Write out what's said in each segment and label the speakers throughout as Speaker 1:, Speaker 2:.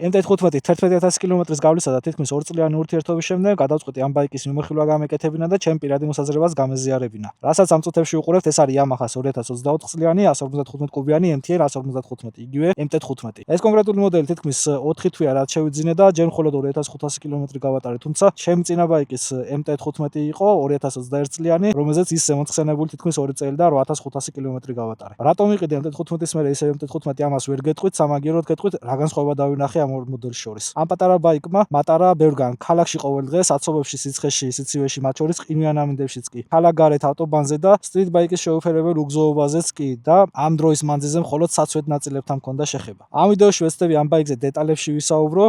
Speaker 1: MT-15 11,000 კილომეტრის გავლისა და თითქმის 2 წლიანი ურთიერთობის შემდეგ გადავწყვიტე ამ ბაიკის მიმოხილვა გამეკეთებინა და ჩემ პირადი მოსაზრებას გამეზიარებინა. რასაც ამ წუთებში უყურებთ, ეს არის Yamaha-s 2024 წლიანი 155 კუბიანი MT-R 155, იგივე MT-15. ეს კონკრეტული მოდელი თითქმის 4 თვეა რაც შევიძინე და ჯერ მხოლოდ 2500 კილომეტრი გავატარე, თუმცა ჩემი წინა ბაიკის MT-15 იყო 2021 წლიანი, რომელზეც ის ზემოთხსენებული თითქმის 2 წელი და 8500 კილომეტრი გავატარე. რატომ იყიდე MT-15-ის მერე ისე MT-15 ამას ვერ გეტყვით, სამაგიეროდ გეტყვით, რა განსხვავება დავინახე ამ ორ მოდელს შორის. ამ პატარა ბაიკმა მატარა ბევრგან ქალაქში ყოველ დღე, საცობებში, სიცხეში, სიცივეში, მათ შორის ყინვიან ამინდებშიც კი. ქალაქგარეთ ავტობანზე და სტრიტ ბაიკის შეუფერებელ უგზოობაზეც კი და ამ დროის მანძილზე მხოლოდ საცვეთ ნაწილებთან მქონდა შეხება. ამ ვიდეოში ვეცდები ამ ბაიკზე დეტალებში ვისაუბრო,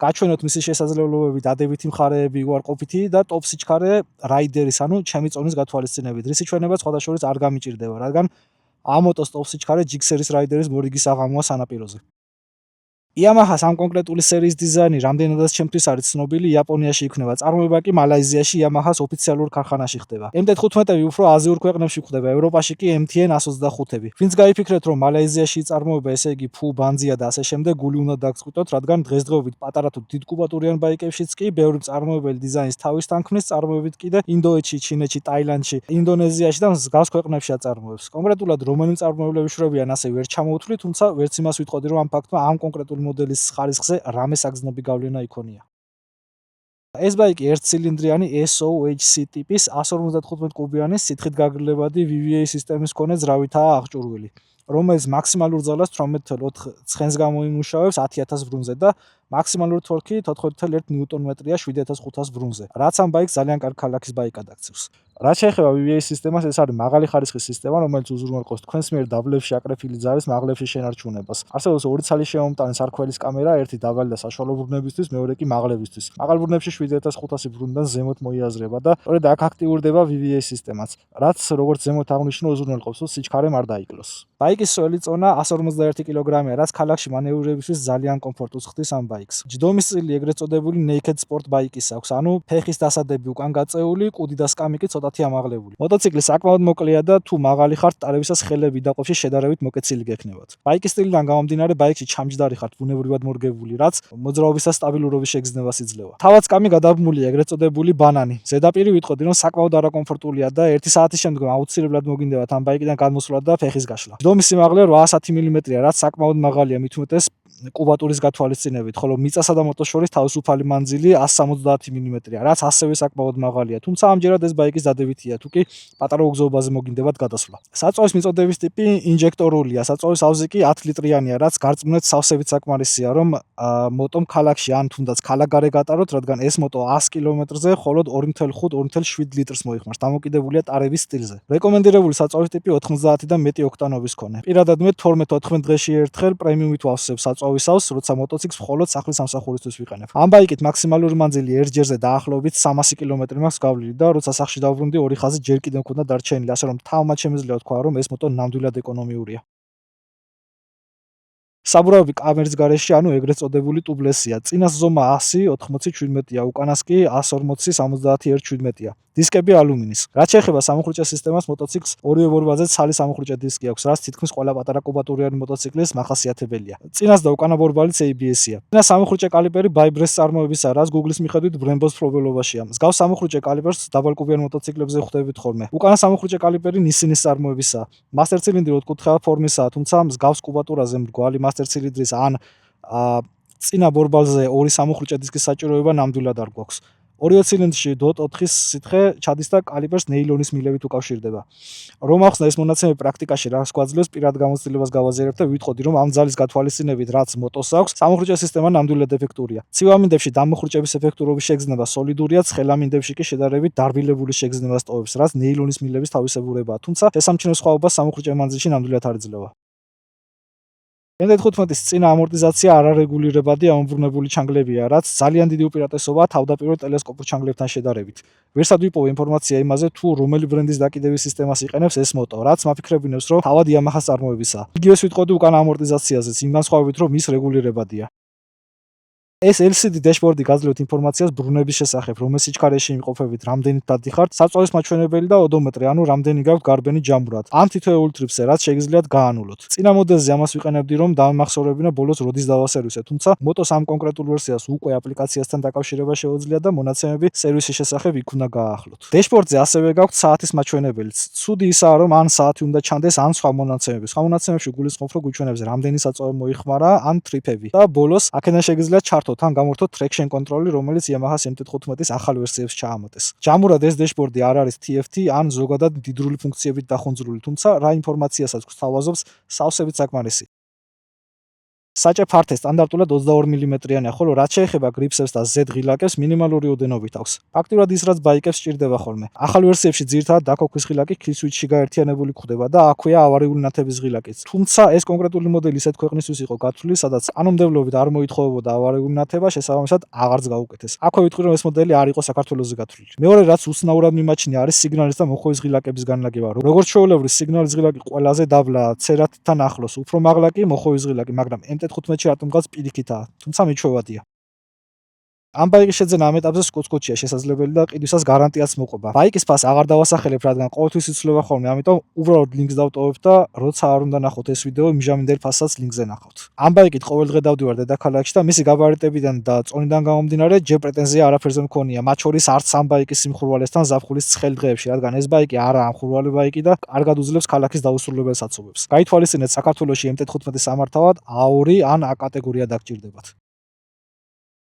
Speaker 1: გაჩვენოთ მისი შესაძლებლობები, დადებითი მხარეები, უარყოფითი და ტოპ სიჩქარე რაიდერის, ანუ ჩემი წონის გათვალისწინებით. რის ჩვენება სხვადასხვა არ გამიჭირდება, რადგან ამ მოტოს ტოპ სიჩქარე GXR-ის რაიდერის მორიგი საღამოა სანაპიროზე. Yamaha-s ამ კონკრეტული სერიის დიზაინი რამდენადაც ჩემთვის არის ცნობილი, იაპონიაში იქნება წარმოება კი მალაიზიაში Yamaha-s ოფიციალურ ქარხანაში ხდება. MT-15-ები უფრო აზიურ ქვეყნებში გვხვდება, ევროპაში კი MTN 125-ები. ვინც გაიფიქრეთ, რომ მალაიზიაში იწარმოება, ესე იგი ფუ, ბანზია და ასე შემდეგ, გული უნდა დაგწყვიტოთ, რადგან დღესდღეობით პატარა თუ დიდკუბატურიან ბაიკებშიც კი ბევრი მწარმოებელი დიზაინის თავის თანქმნის, წარმოებით კიდე ინდოეთში, ჩინეთში, ტაილანდში, ინდონეზიაში და მსგავს ქვეყნებში აწარმოებს. კონკრეტულად რომელი მწარმოებლები შრობიან, ასე ვერ ჩამოვთვლი, თუმცა ვერც იმას ვიტყოდი, რომ ამ ფაქტმა ამ კონკრეტული მოდელის ხარისხზე რამე საგრძნობი გავლენა იქონია. ეს ბაიკი ერთცილინდრიანი SOHC ტიპის 155 კუბიანი სითხით გაგრილებადი VVA სისტემის მქონე ძრავითაა აღჭურვილი, რომელიც მაქსიმალურ ძალას 18.4 ცხენს გამოიმუშავებს 10000 ბრუნზე და მაქსიმალური თორქი 14.1 ნიუტონ-მეტრია 7500 ბრუნზე, რაც ამ ბაიკს ძალიან კარგი ქალაქის ბაიკად აქცევს. რაც შეეხება VVA სისტემას, ეს არის მაღალი ხარისხის სისტემა, რომელიც უზრუნველყოფს თქვენს მიერ დაბლებში აკრეფილი ძალის მაღლებში შენარჩუნებას. არსებობს ორი ცალი შემომტანი სარქველის კამერა, ერთი დაბალი და საშუალო ბრუნებისთვის, მეორე კი მაღლებისთვის. მაღალ ბრუნებში 7500 ბრუნდან ზემოთ მოიაზრება და სწორედ აქ აქტიურდება VVA სისტემაც, რაც როგორც ზემოთ აღნიშნულ უზრუნველყოფს, თუ სიჩქარემ არ დაიკლოს. ბაიკის სველი წონა 151 კილოგრამია, რაც ქალაქში მანევრირებისთვის ძალიან კომფორტულს ხდის ამ ბაიკს. ჯდომის წილი ეგრეთ წოდებული naked sport ბაიკის აქვს, ანუ ფეხის დასადები უკან გაწეული, კუდი და სკამი კი ცოტათი ამაღლებული. მოტოციკლი საკმაოდ მოკლეა და თუ მაღალი ხართ, ტარებისას ხელები და ყოფში შედარებით მოკეცილი გექნებათ. ბაიკის სტილიდან გამომდინარე, ბაიკში ჩამჯდარი ხართ ბუნებრივად მორგებული, რაც მოძრაობისას სტაბილურობის შეგრძნებას იძლევა. თავად სკამი გადაბმულია ეგრეთ წოდებული ბანანი. ზედაპირი ვიტყოდი, რომ საკმაოდ არაკომფორტულია და 1 საათის შემდგომ აუცილებლად მოგინდებათ ამ ბაიკიდან გადმოსვლა და ფეხის გაშლა. ჯდომის სიმაღლე 810 მმ-ია, რაც საკმაოდ მაღალია მით უმეტეს კუბატურის გათვალისწინებით, ხოლო მიწასა და მოტოს შორის თავისუფალი მანძილი 170 მმ-ია, რაც ასევე საკმაოდ მაღალია, თუმცა ამჯერად ეს ბაიკის დადებითია, თუ კი პატარა უგზოობაზე მოგინდებათ გადასვლა. საწვავის მიწოდების ტიპი ინჟექტორულია, საწვავის ავზი კი 10 ლიტრიანია, რაც გარწმუნებით სავსებით საკმარისია, რომ მოტომ ქალაქში ან თუნდაც ქალაქგარე გატაროთ, რადგან ეს მოტო 100 კილომეტრზე მხოლოდ 2.5-2.7 litrს მოიხმარს, დამოკიდებულია ტარების სტილზე. რეკომენდირებული საწვავის ტიპი 90 და მეტი ოქტანოვის მქონე. პირადად მე 12-14 დღეში ერთხელ პრემიუმით ვავსებ საწვავის ავზს, როცა მოტოციკლს მხოლოდ სახლის სამსახურისთვის ვიყენებ. ამ ბაიკით მაქსიმალური მანძილი ერთ ჯერზე დაახლოებით 300 კილომეტრი მაქვს გავლილი და როცა სახში დავბრუნდი, ორი ხაზი ჯერ კიდევ მქონდა დარჩენილი, ასე რომ თავმაც შემიძლია ვთქვა, რომ ეს მოტო ნამდვილად ეკონომიურია. საბურავი კამერის გარეშე, ანუ ეგრეთ წოდებული ტუბლესია. წინას ზომა 100, 80-17-ია, უკანას კი 140, 70, 117-ია. დისკები ალუმინის. რაც შეეხება სამუხრუჭე სისტემას, მოტოციკლს 2x2-ზე ცალი სამუხრუჭე დისკი აქვს, რაც თითქმის ყველა პატარა კუბატურიანი მოტოციკლის მახასიათებელია. წინას და უკანა ბორბალიც ABS-ია. წინას სამუხრუჭე კალიპერი Vibres წარმოებისა, რაც Google-ის მიხედვით Brembo-s პრობელობაშია. მსგავს სამუხრუჭე კალიპერს დაბალკუბიან მოტოციკლებზე ხვდებით ხოლმე. უკანა სამუხრუჭე კალიპერი Nissin-ის წარმოებისა. Master ცილინდრი ოთხკუთხა ფორმისაა, თუმცა მსგავს კუბატურაზე მრგვალი Master ცილინდრის ან წინა ბორბალზე ორი სამუხრუჭე დისკის საჭიროება ნამდვილად არ გვაქვს. 2 ცილინდრში DOT4-ის სითხე ჩადის და კალიპერს ნეილონის მილებით უკავშირდება. რომ ახსნა ეს მონაცემები პრაქტიკაში რას გვაძლევს, პირად გამოცდილებას გავაზიარებ და ვიტყოდი, რომ ამ ძალის გათვალისწინებით, რაც მოტოს აქვს, სამუხრუჭე სისტემა ნამდვილად ეფექტურია. ცივამინდებში დამუხრუჭების ეფექტურობის შეგრძნება სოლიდურია, ცხელამინდებში კი შედარებით დარბილებული შეგრძნებას ტოვებს, რაც ნეილონის მილების თავისებურებაა, თუმცა შესამჩნევ სხვაობას სამუხრუჭე მანძილში ნამდვილად არ იძლევა. M15-ის წინა ამორტიზაცია არარეგულირებადი ამობრუნებული ჩანგლებია, რაც ძალიან დიდი უპირატესობაა თავდაპირველ ტელესკოპურ ჩანგლებთან შედარებით. ვერსად ვიპოვე ინფორმაცია იმაზე, თუ რომელი ბრენდის დაკიდების სისტემას იყენებს ეს მოტო, რაც მაფიქრებინებს, რომ თავად Yamaha-s წარმოებისაა. იგივეს ვიტყოდი უკანა ამორტიზაციაზეც, იმ განსხვავებით, რომ ის რეგულირებადია. ეს LCD დეშბორდი გაძლევთ ინფორმაციას ბრუნების შესახებ, რომელ სიჩქარეში იმყოფებით, რამდენით დადიხართ, საწვავის მაჩვენებელი და ოდომეტრი, ანუ რამდენი გაქვთ გარბენი ჯამურად. ამ თითოეულ ტრიპზე რაც შეგიძლიათ გაანულოთ. წინა მოდელზე ამას ვიყენებდი, რომ დამახსოვრებინა ბოლოს როდის დავასერვისე, თუმცა მოტოს ამ კონკრეტულ ვერსიას უკვე აპლიკაციასთან დაკავშირება შეუძლია და მონაცემები სერვისის შესახებ იქ უნდა გააახლოთ. დეშბორდზე ასევე გაქვთ საათის მაჩვენებელიც. ცუდი ისაა, რომ ან საათი უნდა ჩანდეს, ან სხვა მონაცემები. სხვა მონაცემებში გულისხმობ, რომ გვიჩვენებს რამდენი საწვავი მოიხმარა, ან ტრიპები. და ბოლოს აქედან შეგიძლიათ ჩართოთ ან გამორთოთ traction control-ი, რომელიც Yamaha-s M15-ის ახალ ვერსიებს ჩაამატეს. ჯამურად ეს დეშბორდი არ არის TFT ან ზოგადად მდიდრული ფუნქციებით დახუნძრული, თუმცა რა ინფორმაციასაც გვთავაზობს, სავსებით საკმარისი. საჭე ფართე სტანდარტულად 22 მმ-იანია, ხოლო რაც შეეხება გრიფსებს და Z ღილაკებს მინიმალური ოდენობით აქვს. ფაქტურად ის რაც ბაიკებს სჭირდება ხოლმე. ახალ ვერსიებში ძირითადად დაქოქვის ღილაკი ქის სვიჩში გაერთიანებული გვხვდება და აქვეა ავარიული ნათების ღილაკიც. თუმცა ეს კონკრეტული მოდელი ისეთ ქვეყნისთვის იყო გათვლილი, სადაც კანონმდებლობით არ მოითხოვებოდა ავარიული ნათება, შესაბამისად აღარც გაუკეთეს. აქვე ვიტყვი, რომ ეს მოდელი არ იყო საქართველოსზე გათვლილი. მეორე რაც უცნაურად მიმაჩნია არის სიგნალის და მოხოვის ღილაკების განლაგება. როგორც ჩვეულებრივ სიგნალის ღილაკი ყველაზე დაბლა, ცერათთან ახლოს, უფრო მაღლა კი მოხოვის ღილაკი, მაგრამ M15-ში რატომღაც პირიქითაა, თუმცა მიჩვევადია. ამ ბაიკის შეძენა ამ ეტაპზე სკოც-სკოჩია შესაძლებელი და ყიდვისას გარანტიაც მოყვება. ბაიკის ფასს აღარ დავასახელებ, რადგან ყოველთვის იცვლება ხოლმე, ამიტომ უბრალოდ ლინკს დავტოვებ და როცა არ უნდა ნახოთ ეს ვიდეო, იმჟამინდელ ფასსაც ლინკზე ნახავთ. ამ ბაიკით ყოველდღე დავდივარ დედაქალაქში და მისი გაბარიტებიდან და წონიდან გამომდინარე, ჯერ პრეტენზია არაფერზე მქონია, მათ შორის არც ამ ბაიკის სიმხურვალესთან ზაფხულის ცხელ დღეებში, რადგან ეს ბაიკი არაა მხურვალე ბაიკი და კარგად უძლებს ქალაქის დაუსრულებელ საცობებს. გაითვალისწინეთ, საქართველოში M15 სამართავად A2 ან A კატეგორია დაგჭირდებათ.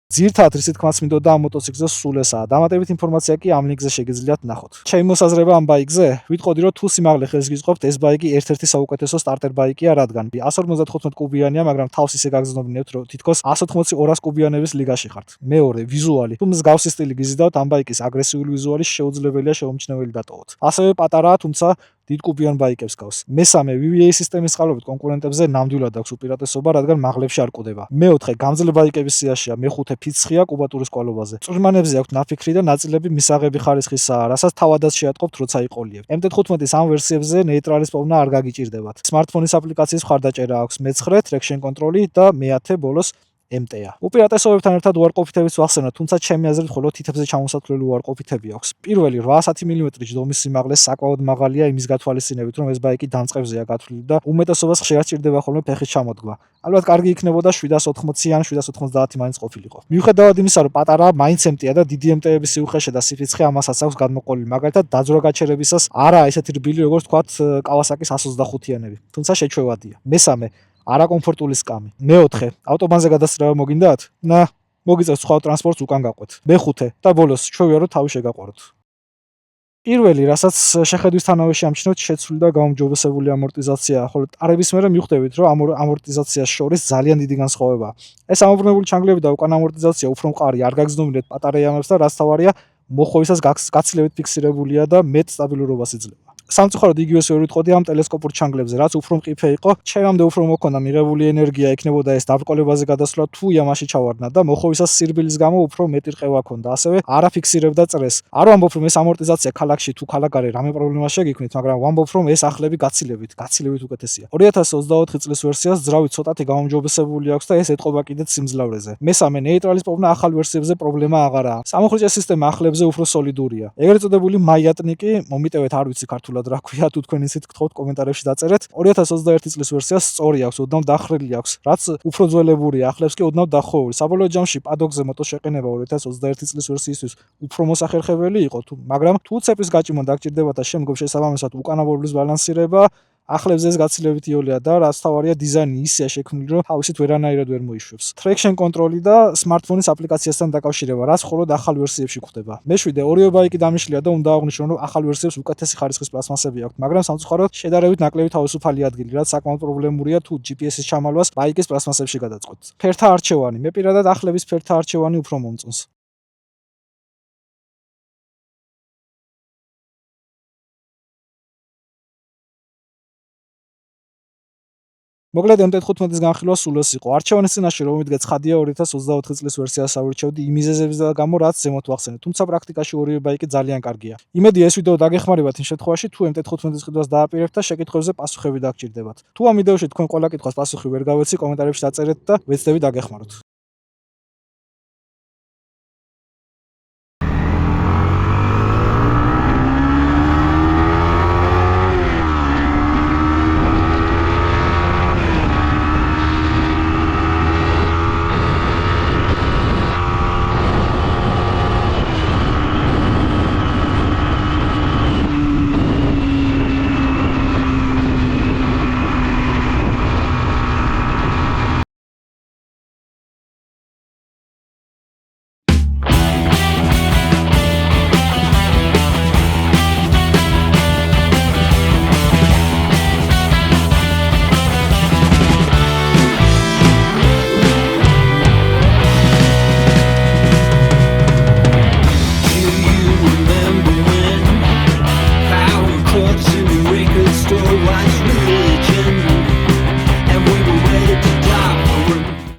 Speaker 1: ძირთად რისი თქმაც მინდოდა ამ მოტოციკლზე სულ ესაა. დამატებით ინფორმაცია კი ამ ლინკზე შეგიძლიათ ნახოთ. ჩემი მოსაზრება ამ ბაიკზე, ვიტყოდი, რომ თუ სიმაღლე ხელს გიწყობთ, ეს ბაიკი ერთ-ერთი საუკეთესო სტარტერ ბაიკია, რადგან 155 კუბიანია, მაგრამ თავს ისე გაგრძნობინებთ, რომ თითქოს 180-200 კუბიანების ლიგაში ხართ. მეორე, ვიზუალი. თუ მსგავსი სტილი გიზიდავთ, ამ ბაიკის აგრესიული ვიზუალი შეუძლებელია შეუმჩნეველი დატოვოთ. ასევე პატარაა, თუმცა დიდ კუბიან ბაიკებს გავს. მესამე, VVA სისტემის წყალობით კონკურენტებზე ნამდვილად აქვს უპირატესობა, რადგან მაღლებში არ კვდება. მეოთხე, გამძლე ბაიკების სიაშია. მეხუთე, ფიცხია კუბატურის კვალობაზე. წვრილმანებზე აქვს ნაფიქრი და ნაწილები მისაღები ხარისხისაა, რასაც თავადაც შეატყობთ, როცა იყოლიებთ. M15-ის ამ ვერსიებზე ნეიტრალის პოვნა არ გაგიჭირდებათ. სმარტფონის აპლიკაციის მხარდაჭერა აქვს. მე-9 traction control-ი და მე-10 ბოლოს MT-ა. უპირატესობებთან ერთად უარყოფითებიც ვახსენოთ, თუმცა ჩემი აზრით მხოლოდ თითებზე ჩამოსათვლელი უარყოფითები აქვს. პირველი 810 მმ ჯდომის სიმაღლე საკმაოდ მაღალია იმის გათვალისწინებით, რომ ეს ბაიკი დამწყებზეა გათვლილი და უმეტესობას ხშირად სჭირდება ხოლმე ფეხის ჩამოდგმა. ალბათ კარგი იქნებოდა 780 ან 790 მაინც ყოფილიყო. მიუხედავად იმისა, რომ პატარაა, მაინც MT-ა და დიდი MT-ების სიუხეში და სიფიცხე ამასაც აქვს გადმოყოლილი. მაგალითად, დაძვრა გაჩერებისას არაა ესეთი რბილი, როგორც თქვათ Kawasaki 125-იანები, თუმცა შეჩვევადია. მესამე, არაკომფორტული სკამი. მეოთხე, ავტობანზე გადასწრება მოგინდათ? მოგიწევთ სხვა ტრანსპორტს უკან გაყვეთ. მეხუთე და ბოლოს, ჩვევია რომ თავი შეგაყვაროთ. პირველი, რასაც შეხედვის თანავეში ამჩნევთ, შეცვლილი და გაუმჯობესებული ამორტიზაციაა, ხოლო ტარების მერე მივხვდებით, რომ ამორტიზაციას შორის ძალიან დიდი განსხვავებაა. ეს ამობრუნებული ჩანგლები და უკან ამორტიზაცია უფრო მყარი, არ გაგრძნობინეთ პატარა იამებს და რაც თავარია, მოხოვისას გაცილებით ფიქსირებულია და მეტ სტაბილურობას იძლევა. სამწუხაროდ იგივეს ვერ ვიტყოდი ამ ტელესკოპურ ჩანგლებზე, რაც უფრო მყიფე იყო, ჩემამდე უფრო მოქონდა მიღებული ენერგია, იქნებოდა ეს დაბრკოლებაზე გადასვლა თუ Yamaha-ში ჩავარდნა და მოხოვისას სირბილის გამო უფრო მეტი რყევა ჰქონდა, ასევე არ აფიქსირებდა წრეს. არ ვამბობ, რომ ეს ამორტიზაცია ქალაქში თუ ქალაქგარე რამე პრობლემა შეგიქმნით, მაგრამ ვამბობ, რომ ეს ახლები გაცილებით უკეთესია. 2024 წლის ვერსიას ძრავი ცოტათი გაუმჯობესებული აქვს და ეს ეტყობა კიდეც სიმძლავრეზე. მესამე, ნეიტრალის პოვნა ახალ ვერსიებზე პრობლემა აღარაა. სამოხრიჭე სისტემა ახლებზე უფრო სოლიდურია. ეგრეთ წოდებული მაიატნიკი, მომიტევეთ, არ ვიცი ქართულად რა ქვია, თუ თქვენ ისეთ გთხოვთ კომენტარებში დაწერეთ. 2021 წლის ვერსიას სწორი აქვს, ოდნავ დახრილი აქვს, რაც უფრო ძველებურია, ახლებს კი ოდნავ დახოვური. საბოლოო ჯამში პადოქზე მოტოს შეყენება 2021 წლის ვერსიისთვის უფრო მოსახერხებელი იყო, მაგრამ თუ ცეპრის გაჭიმვა დაგჭირდება და შემდგომ შესაბამისად უკანა ბორბლის ბალანსირება, ახლებზე ეს გაცილებით იოლია და რაც თავარია დიზაინი ისეა შექმნილი, რომ თავისით ვერანაირად ვერ მოიშვებს. traction control-ი და სმარტფონის აპლიკაციასთან დაკავშირება, რაც მხოლოდ ახალ ვერსიებში გვხვდება. მე-7 ორივე ბაიკი დამიშლია და უნდა აღვნიშნო, რომ ახალ ვერსიებს უკეთესი ხარისხის პლასმასები აქვთ, მაგრამ სამწუხაროდ შედარებით ნაკლები თავისუფალი ადგილი, რაც საკმაოდ პრობლემურია თუ GPS-ის ჩამალვას ბაიკის პლასმასებში გადაწყვეტთ. ფერთა არჩევანი, მე პირადად ახლების ფერთა არჩევანი უფრო მომწონს. მოკლედ MT-15-ის განხილვა სულ ეს იყო. არჩევანის წინაშე რომ მივიდგეთ ცხადია 2024 წლის ვერსიას ავირჩევდი იმ მიზეზების გამო, რაც ზემოთ ვახსენე. თუმცა პრაქტიკაში ორივე ბაიკი ძალიან კარგია. იმედია ეს ვიდეო დაგეხმარებათ იმ შემთხვევაში, თუ MT-15-ის ყიდვას დააპირებთ და შეკითხვებზე პასუხები დაგჭირდებათ. თუ ამ ვიდეოში თქვენ ყველა კითხვას პასუხი ვერ გავეცი, კომენტარებში დაწერეთ და ვეცდები დაგეხმაროთ.